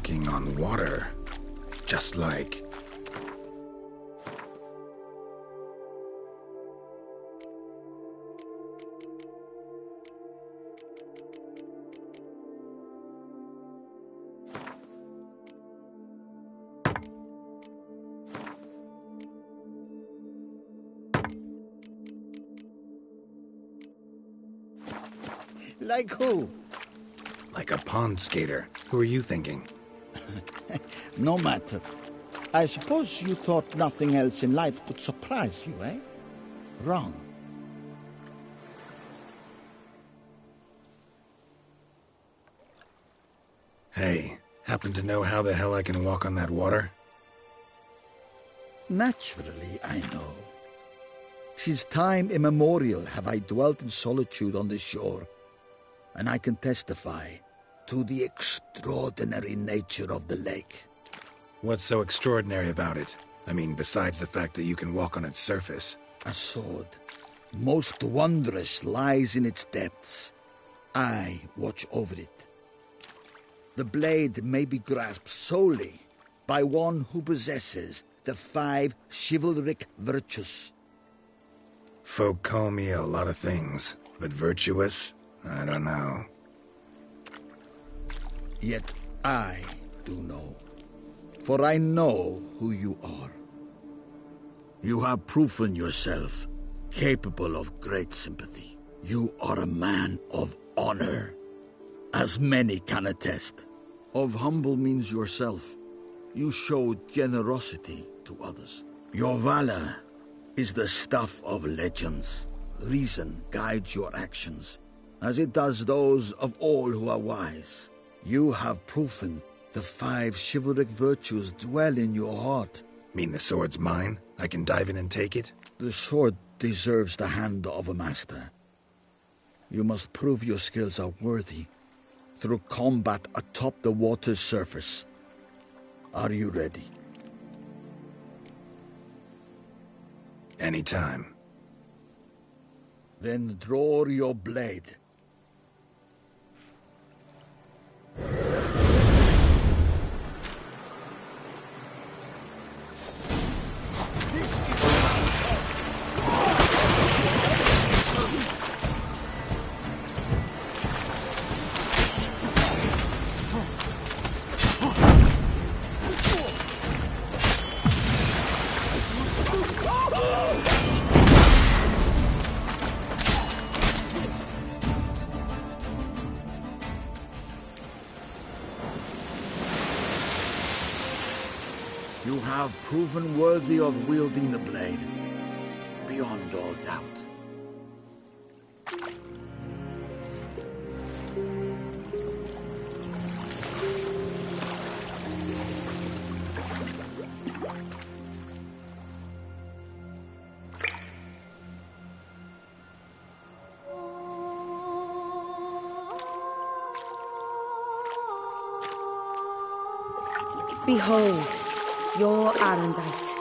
walking on water. Just like... Like who? Like a pond skater. Who are you thinking? No matter. I suppose you thought nothing else in life could surprise you, eh? Wrong. Hey, happen to know how the hell I can walk on that water? Naturally, I know. Since time immemorial have I dwelt in solitude on this shore, and I can testify to the extraordinary nature of the lake. What's so extraordinary about it? I mean, besides the fact that you can walk on its surface. A sword, most wondrous, lies in its depths. I watch over it. The blade may be grasped solely by one who possesses the 5 chivalric virtues. Folk call me a lot of things, but virtuous? I don't know. Yet I do know. For I know who you are. You have proven yourself capable of great sympathy. You are a man of honor, as many can attest. Of humble means yourself. You showed generosity to others. Your valor is the stuff of legends. Reason guides your actions, as it does those of all who are wise. You have proven the 5 chivalric virtues dwell in your heart. Mean the sword's mine? I can dive in and take it? The sword deserves the hand of a master. You must prove your skills are worthy through combat atop the water's surface. Are you ready? Anytime. Then draw your blade. You have proven worthy of wielding the blade, beyond all doubt. Behold, your Arendite.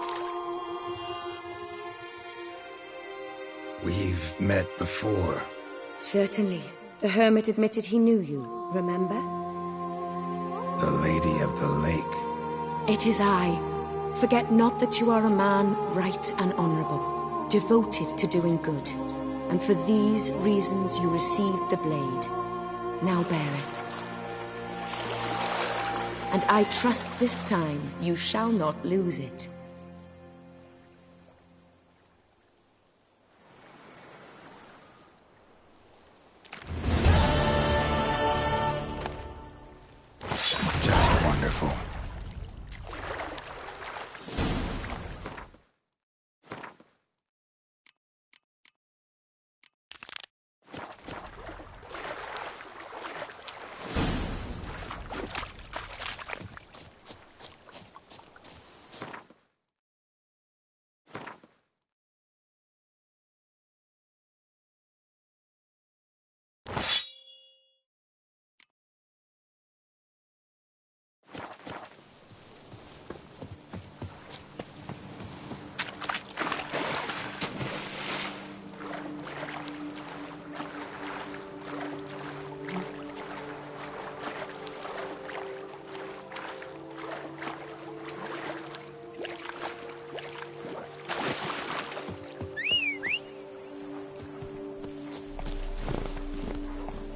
We've met before. Certainly. The hermit admitted he knew you, remember? The Lady of the Lake. It is I. Forget not that you are a man right and honorable, devoted to doing good. And for these reasons you received the blade. Now bear it. And I trust this time you shall not lose it. Just wonderful.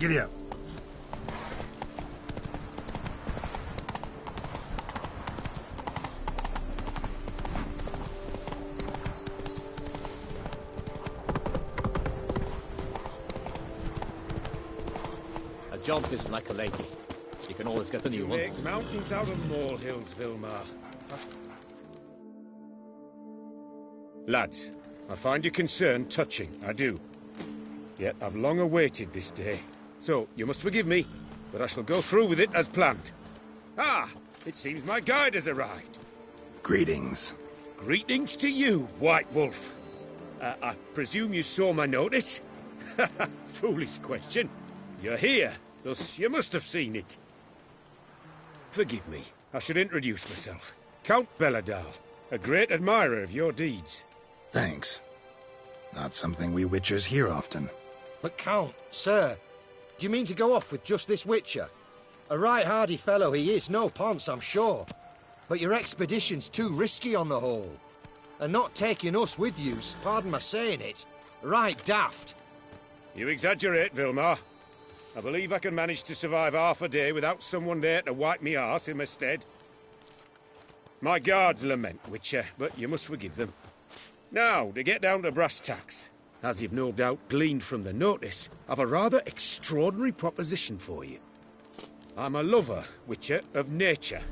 Giddy up. A job is like a lady. You can always get a new one. Make mountains out of molehills, Vilmar. Lads, I find your concern touching, I do. Yet I've long awaited this day. So, you must forgive me, but I shall go through with it as planned. Ah, it seems my guide has arrived. Greetings. Greetings to you, White Wolf. I presume you saw my notice? Foolish question. You're here, thus you must have seen it. Forgive me, I should introduce myself. Count Belladal, a great admirer of your deeds. Thanks. Not something we Witchers hear often. But Count, sir, do you mean to go off with just this Witcher? A right hardy fellow he is, no ponce, I'm sure. But your expedition's too risky on the whole. And not taking us with you's, pardon my saying it, right daft. You exaggerate, Vilmar. I believe I can manage to survive half a day without someone there to wipe me arse in my stead. My guards lament, Witcher, but you must forgive them. Now, to get down to brass tacks, as you've no doubt gleaned from the notice, I've a rather extraordinary proposition for you. I'm a lover, Witcher, of nature.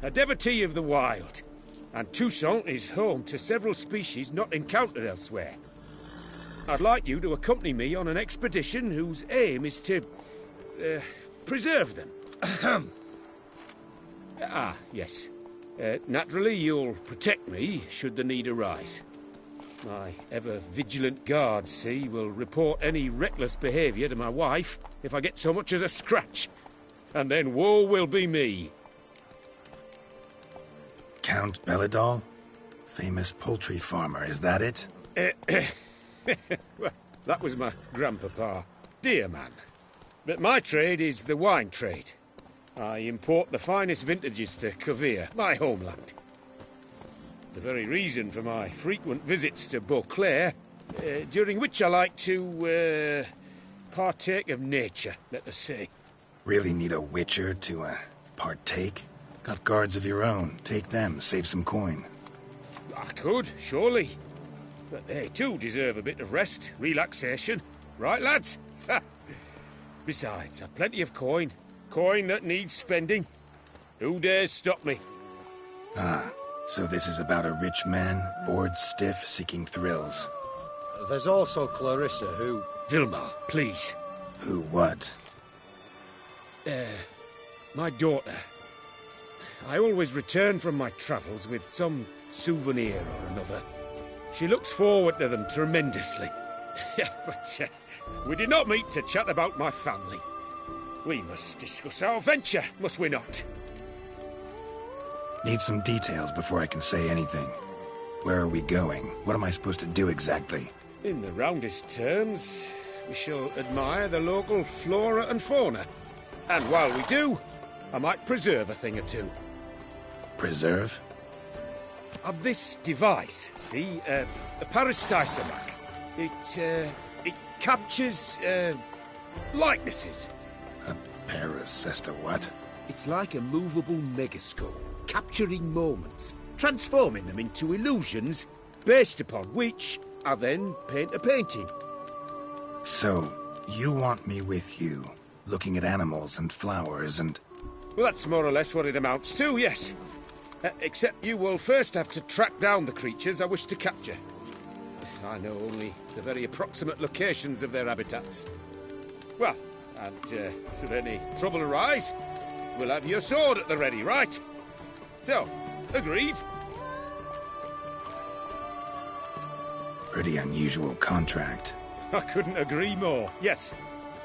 A devotee of the wild. And Toussaint is home to several species not encountered elsewhere. I'd like you to accompany me on an expedition whose aim is to preserve them. Yes. Naturally, you'll protect me should the need arise. My ever-vigilant guards, see, will report any reckless behaviour to my wife if I get so much as a scratch. And then woe will be me. Count Belladal? Famous poultry farmer, is that it? Well, that was my grandpapa. Dear man. But my trade is the wine trade. I import the finest vintages to Covere, my homeland. The very reason for my frequent visits to Beauclair, during which I like to, partake of nature, let us say. Really need a Witcher to, partake? Got guards of your own. Take them, save some coin. I could, surely. But they too deserve a bit of rest, relaxation. Right, lads? Besides, I've plenty of coin. Coin that needs spending. Who dares stop me? So this is about a rich man, bored stiff, seeking thrills. There's also Clarissa, who... Vilmar, please. Who what? My daughter. I always return from my travels with some souvenir or another. She looks forward to them tremendously. But we did not meet to chat about my family. We must discuss our venture, must we not? Need some details before I can say anything. Where are we going? What am I supposed to do exactly? In the roundest terms, we shall admire the local flora and fauna. And while we do, I might preserve a thing or two. Preserve? Of this device, see, a parastisomac. It captures, likenesses. A paracesta what? It's like a movable megascope, capturing moments, transforming them into illusions, based upon which I then paint a painting. So, you want me with you, looking at animals and flowers and... Well, that's more or less what it amounts to, yes. Except you will first have to track down the creatures I wish to capture. I know only the very approximate locations of their habitats. Well, and should any trouble arise, we'll have your sword at the ready, right? So, agreed? Pretty unusual contract. I couldn't agree more, yes.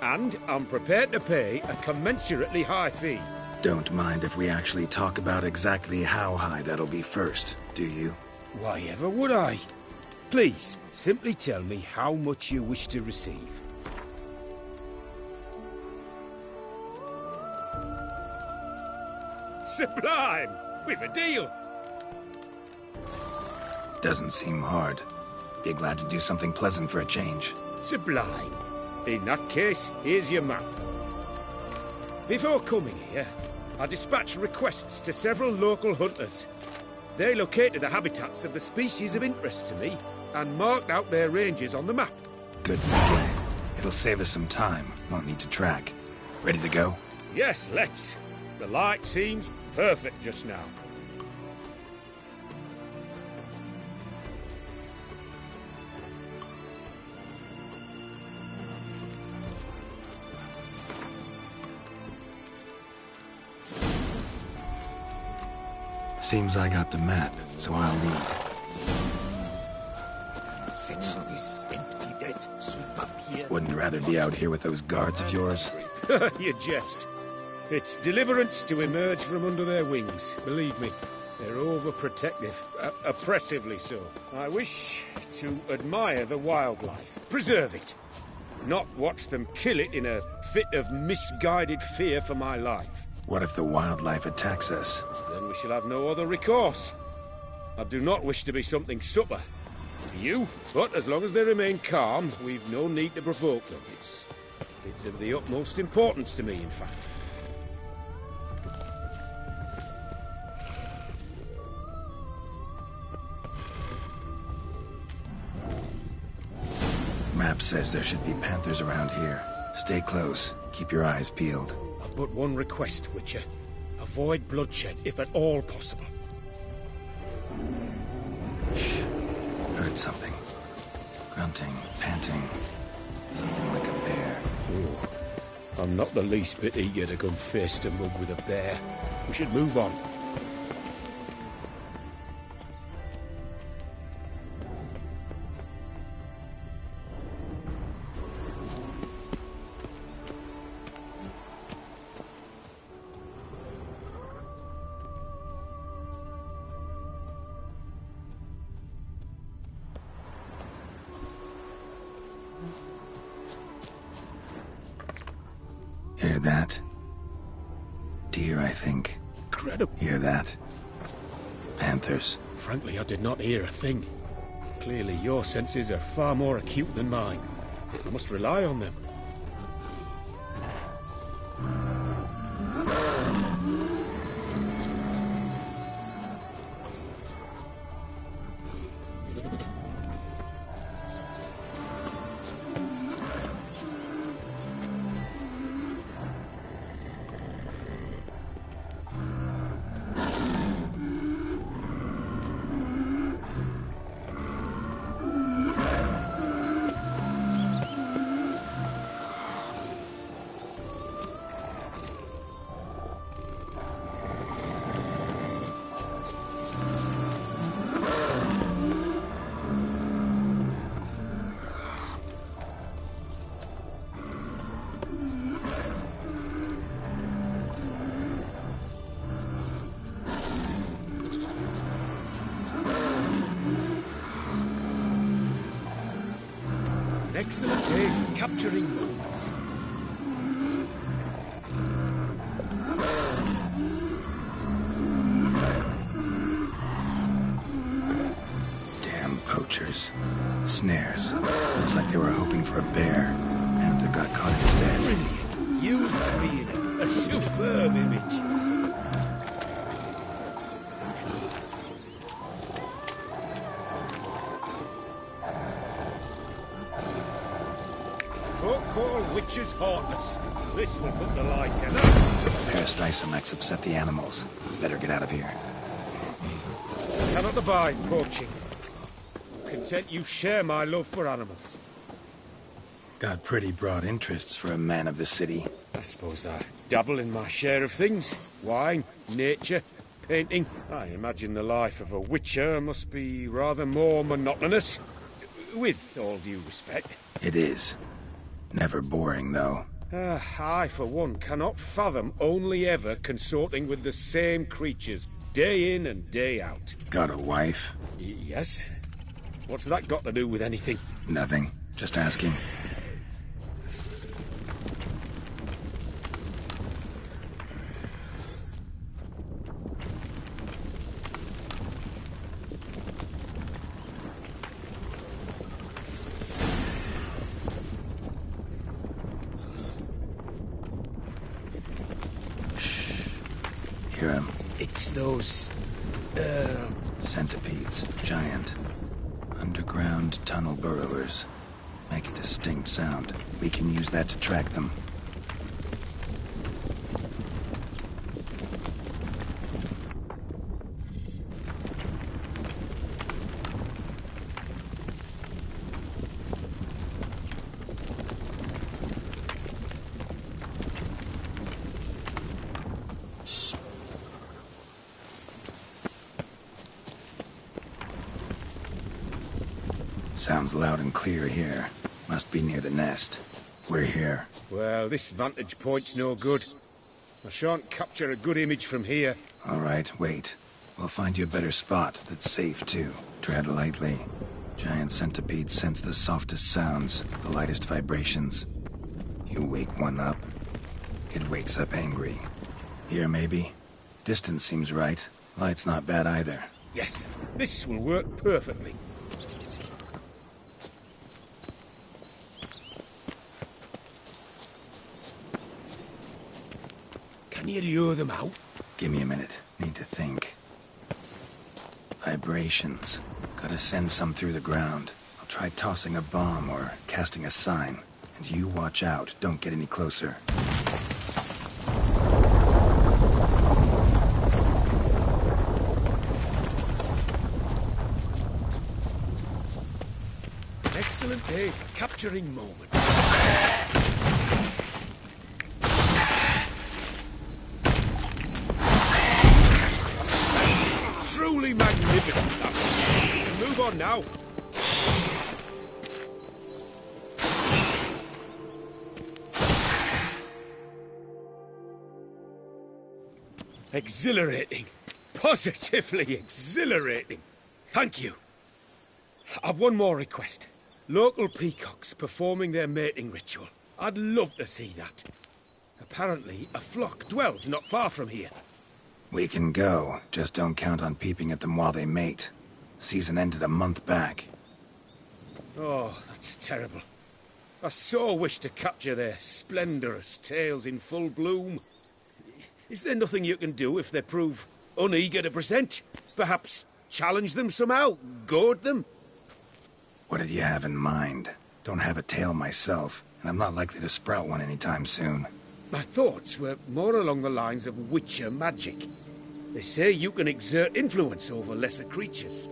And I'm prepared to pay a commensurately high fee. Don't mind if we actually talk about exactly how high that'll be first, do you? Why ever would I? Please, simply tell me how much you wish to receive. Sublime! We've a deal! Doesn't seem hard. Be glad to do something pleasant for a change. Sublime. In that case, here's your map. Before coming here, I dispatched requests to several local hunters. They located the habitats of the species of interest to me and marked out their ranges on the map. Good thinking. It'll save us some time. Won't need to track. Ready to go? Yes, let's. The light seems perfect just now. Seems I got the map, so I'll lead. Fetch this empty dead. Sweep up here. Wouldn't rather be out here with those guards of yours? You jest. It's deliverance to emerge from under their wings. Believe me, they're overprotective. Oppressively so. I wish to admire the wildlife. Preserve it. Not watch them kill it in a fit of misguided fear for my life. What if the wildlife attacks us? Then we shall have no other recourse. I do not wish to be something supper to you, but as long as they remain calm, we've no need to provoke them. It's of the utmost importance to me, in fact. Map says there should be panthers around here. Stay close. Keep your eyes peeled. I've but one request, Witcher. Avoid bloodshed, if at all possible. Shh. Heard something. Grunting, panting. Something like a bear. Oh, I'm not the least bit eager to come face to mug with a bear. We should move on. Hear that? Deer, I think. Incredible. Hear that? Panthers. Frankly, I did not hear a thing. Clearly, your senses are far more acute than mine. I must rely on them. An excellent day for capturing moments. Damn poachers. Snares. Looks like they were hoping for a bear. Panther got caught instead. Brilliant. You three in a superb image. Folk call witches heartless. This will put the light in out. Parastysomachs upset the animals. Better get out of here. Cannot abide poaching. Content you share my love for animals. Got pretty broad interests for a man of the city. I suppose I dabble in my share of things. Wine, nature, painting. I imagine the life of a witcher must be rather more monotonous. With all due respect. It is. Never boring, though. I, for one, cannot fathom only ever consorting with the same creatures, day in and day out. Got a wife? Yes? What's that got to do with anything? Nothing. Just asking. those... Centipedes. Giant. Underground tunnel burrowers. Make a distinct sound. We can use that to track them. Sounds loud and clear here. Must be near the nest. We're here. Well, this vantage point's no good. I shan't capture a good image from here. All right, wait. We'll find you a better spot that's safe, too. Tread lightly. Giant centipedes sense the softest sounds, the lightest vibrations. You wake one up, it wakes up angry. Here, maybe? Distance seems right. Light's not bad either. Yes, this will work perfectly. Can you lure them out? Give me a minute. Need to think. Vibrations. Gotta send some through the ground. I'll try tossing a bomb or casting a sign. And you watch out. Don't get any closer. Excellent day for capturing moments. Truly magnificent, that. Move on now. Exhilarating. Positively exhilarating. Thank you. I've one more request. Local peacocks performing their mating ritual. I'd love to see that. Apparently, a flock dwells not far from here. We can go. Just don't count on peeping at them while they mate. Season ended a month back. Oh, that's terrible. I so wish to capture their splendorous tails in full bloom. Is there nothing you can do if they prove uneager to present? Perhaps challenge them somehow? Goad them? What did you have in mind? Don't have a tail myself, and I'm not likely to sprout one anytime soon. My thoughts were more along the lines of witcher magic. They say you can exert influence over lesser creatures.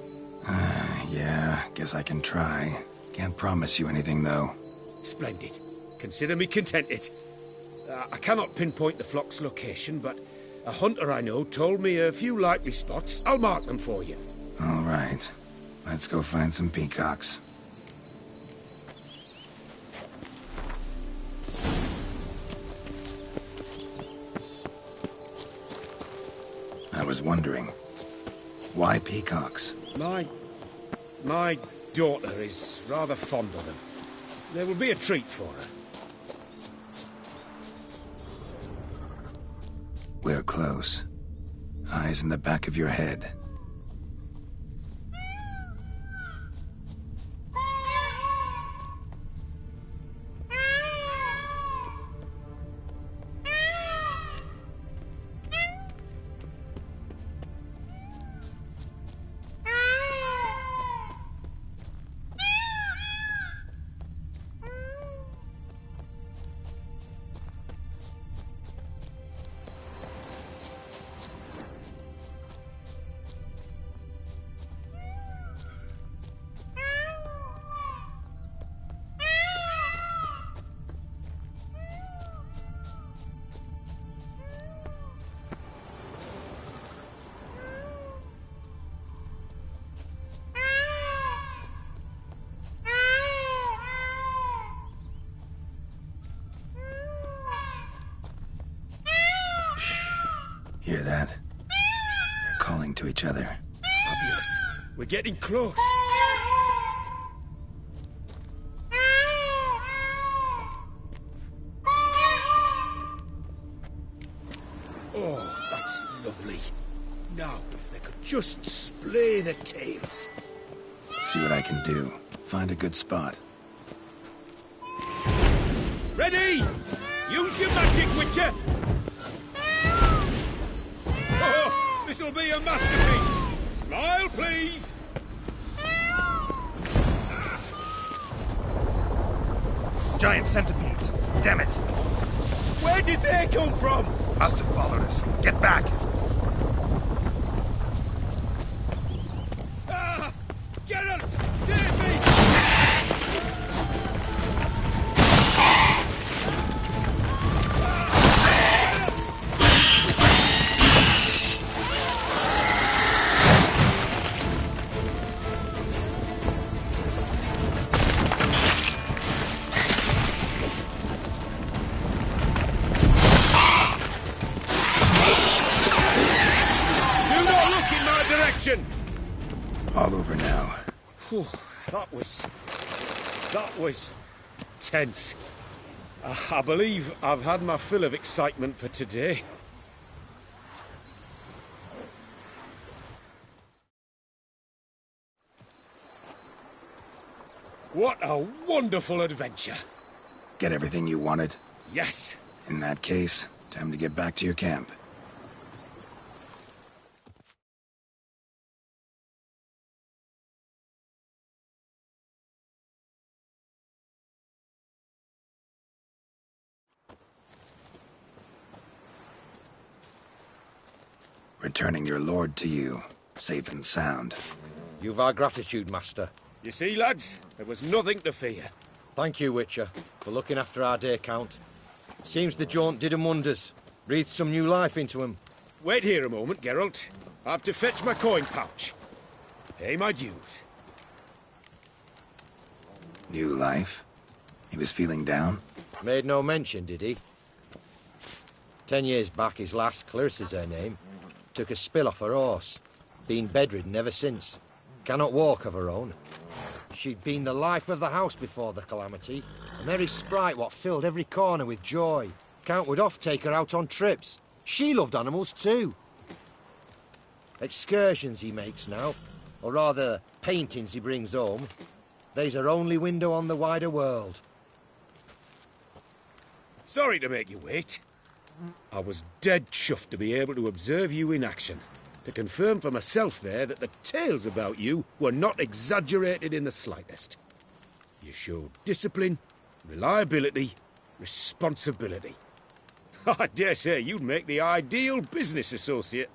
Yeah, guess I can try. Can't promise you anything, though. Splendid. Consider me contented. I cannot pinpoint the flock's location, but a hunter I know told me a few likely spots. I'll mark them for you. All right. Let's go find some peacocks. I was wondering, why peacocks? My daughter is rather fond of them. There will be a treat for her. We're close. Eyes in the back of your head. Hear that? They're calling to each other. Fabulous. We're getting close. Oh, that's lovely. Now, if they could just splay their tails. See what I can do. Find a good spot. Ready? Use your magic, Witcher! Oh, This'll be a masterpiece. Smile, please. Giant centipedes. Damn it. Where did they come from? Must have followed us. Get back. Geralt, save me! All over now. Whew, that was tense. I believe I've had my fill of excitement for today. What a wonderful adventure. Get everything you wanted? Yes. In that case, time to get back to your camp. Returning your lord to you, safe and sound. You've our gratitude, Master. You see, lads, there was nothing to fear. Thank you, Witcher, for looking after our day count. Seems the jaunt did 'em wonders. Breathed some new life into 'em. Wait here a moment, Geralt. I have to fetch my coin pouch. Pay my dues. New life? He was feeling down? Made no mention, did he? 10 years back, his lass, Clarissa's her name, took a spill off her horse. Been bedridden ever since. Cannot walk of her own. She'd been the life of the house before the calamity. A merry sprite what filled every corner with joy. Count would oft take her out on trips. She loved animals too. Excursions he makes now, or rather paintings he brings home. They's her only window on the wider world. Sorry to make you wait. I was dead chuffed to be able to observe you in action, to confirm for myself there that the tales about you were not exaggerated in the slightest. You showed discipline, reliability, responsibility. I dare say you'd make the ideal business associate.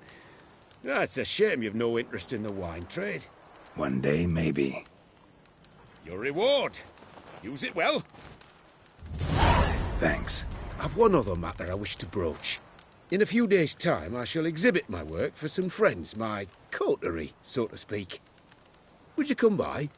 It's a shame you've no interest in the wine trade. One day, maybe. Your reward. Use it well. Thanks. I've one other matter I wish to broach. In a few days' time, I shall exhibit my work for some friends, my coterie, so to speak. Would you come by?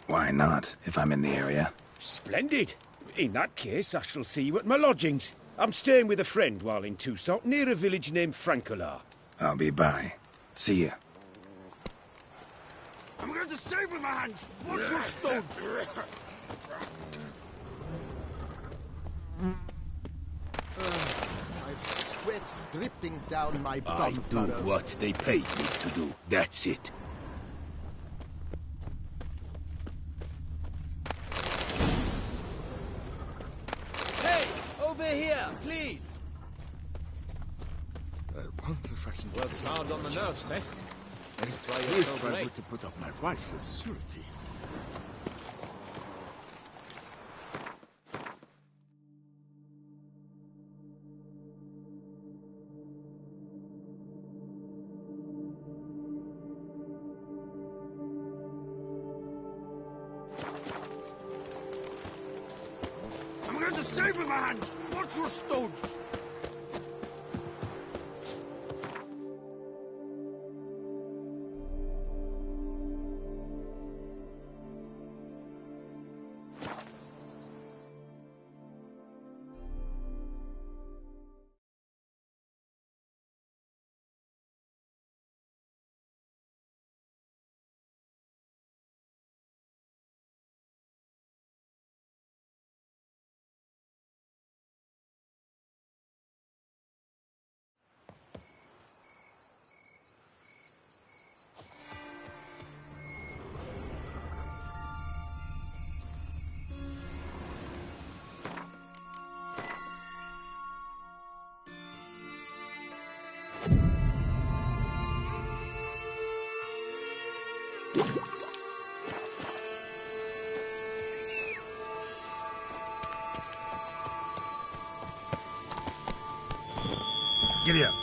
Why not, if I'm in the area? Splendid. In that case, I shall see you at my lodgings. I'm staying with a friend while in Toussaint, near a village named Francolar. I'll be by. See you. I'm going to save with my hands. Watch your stones. I've sweat dripping down my I bum do furrow. what they paid me to do. That's it. Hey! Over here, please! I wonder if I can Well, it's hard on the nerves, eh? It's why you're if so I great. were to put up my wife as surety. I'm going to save with my hands. Watch your stones. Giddy up.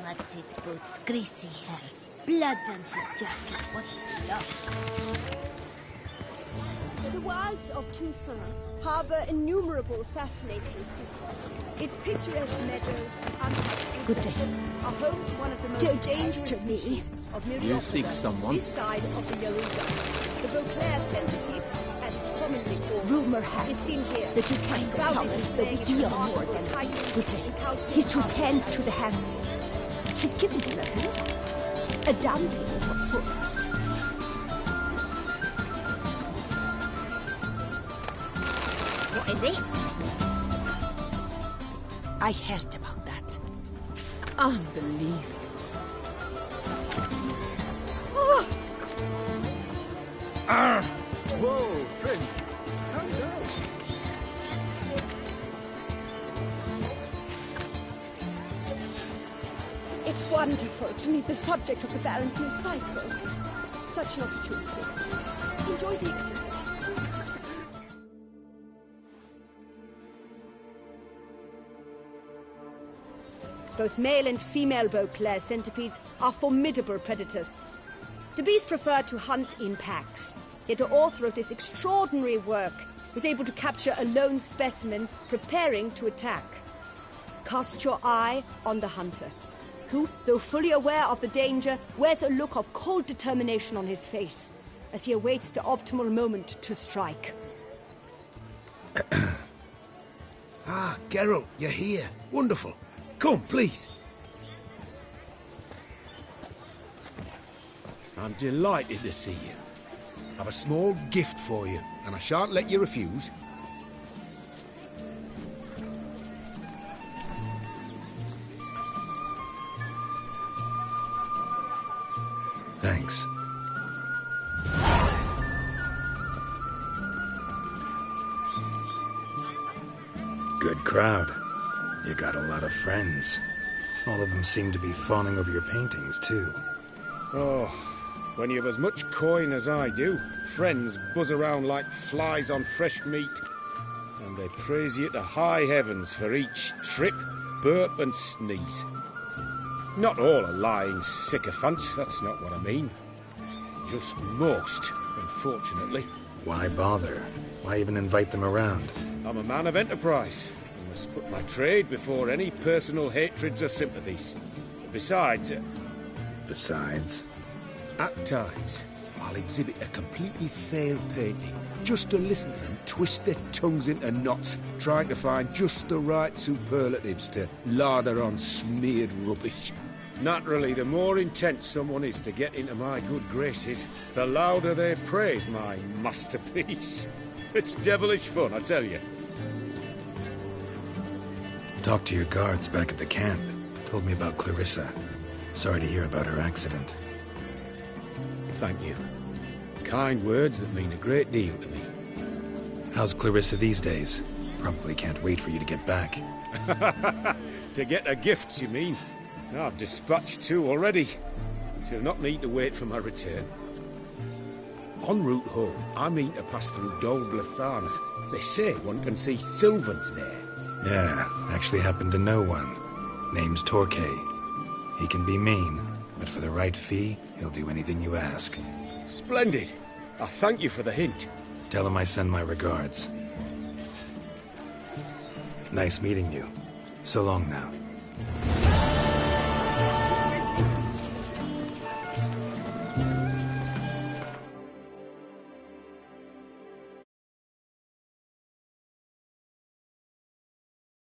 Matted boots, greasy hair, blood on his jacket. What's up? The wilds of Tucson harbor innumerable fascinating secrets. Its picturesque meadows and untouched Good day. are home to one of the most Don't dangerous answer me. species of Myriapolis. You seek someone? This side of the Yaruga. The Beauclair centipede, as it's commonly called, Rumor is has seen here. that you can Thousands summon the laying witchy in on more Arthur than Titus Good day. and calcium He's to powder. tend to the hands. She's given him a reward. A dumpling of sorts. What is it? I heard about that. Unbelievable. Whoa, friend. Calm down. It's wonderful to meet the subject of the Baron's new cycle. Such an opportunity. Enjoy the exhibit. Both male and female Beauclair centipedes are formidable predators. The beast preferred to hunt in packs, yet the author of this extraordinary work was able to capture a lone specimen preparing to attack. Cast your eye on the hunter, who, though fully aware of the danger, wears a look of cold determination on his face as he awaits the optimal moment to strike. Ah, Geralt, you're here. Wonderful. Come, please. I'm delighted to see you. I've a small gift for you, and I shan't let you refuse. Thanks. Good crowd. You got a lot of friends. All of them seem to be fawning over your paintings, too. Oh, when you have as much coin as I do, friends buzz around like flies on fresh meat. And they praise you to high heavens for each trip, burp and sneeze. Not all are lying sycophants, that's not what I mean. Just most, unfortunately. Why bother? Why even invite them around? I'm a man of enterprise. I must put my trade before any personal hatreds or sympathies. Besides, at times, I'll exhibit a completely failed painting just to listen to them twist their tongues into knots, trying to find just the right superlatives to lather on smeared rubbish. Naturally, the more intent someone is to get into my good graces, the louder they praise my masterpiece. It's devilish fun, I tell you. Talked to your guards back at the camp. Told me about Clarissa. Sorry to hear about her accident. Thank you. Kind words that mean a great deal to me. How's Clarissa these days? Probably can't wait for you to get back. To get her gifts, you mean? I've dispatched 2 already. She'll not need to wait for my return. En route home, I mean to pass through Dol Blathana. They say one can see Sylvans there. Yeah, actually happen to know one. Name's Torquay. He can be mean, but for the right fee, he'll do anything you ask. Splendid. I thank you for the hint. Tell him I send my regards. Nice meeting you. So long now.